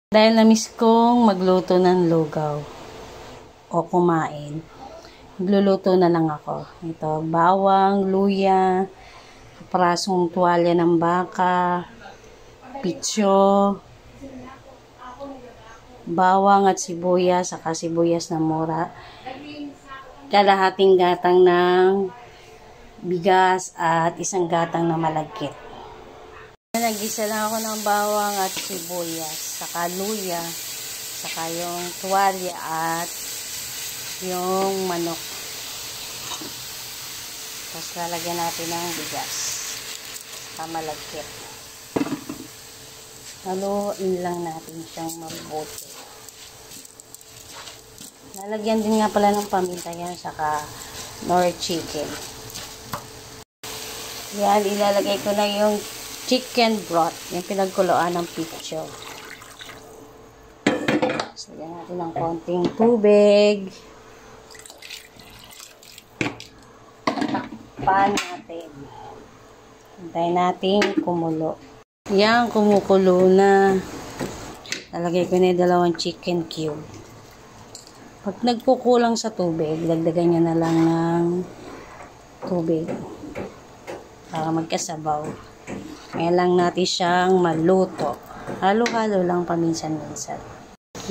Dahil na-miss kong magluto ng lugaw o kumain, magluluto na lang ako. Ito, bawang, luya, prasong tuwalya ng baka, pitso, bawang at sibuyas, saka sibuyas na mura, kalahating gatang ng bigas at isang gatang na malagkit. Nag-isa lang ako ng bawang at sibuyas, saka luya, saka yung tuwalya at yung manok. Tapos lalagyan natin ng bigas, saka malagkit. Haluin lang natin siyang mabuti. Lalagyan din nga pala ng paminta yan, saka nor chicken. Yan, ilalagay ko na yung chicken broth, yung pinagkuluan ng pitso. So, lagyan natin ng konting tubig. Takpan natin. Hintayin natin kumulo. Yan, kumukulo na. Lalagay ko na yung 2 chicken cube. Pag nagkukulang sa tubig, dagdagan nyo na lang ng tubig para magkasabaw. Ngayon lang natin siyang maluto. Halo-halo lang paminsan-minsan.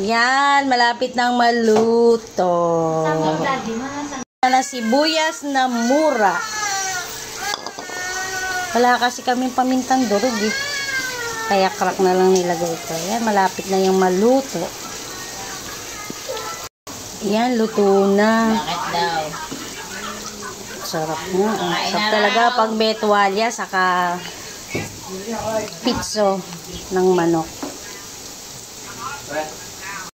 Yan, malapit nang maluto. Na sibuyas na mura. Wala kasi kaming pamintang durog eh. Kaya crack na lang nilagay ko. Yan, malapit na yung maluto. Yan, luto na. Bakit daw? Sarap na. Sarap talaga pag may tuwalya, saka pitso ng manok.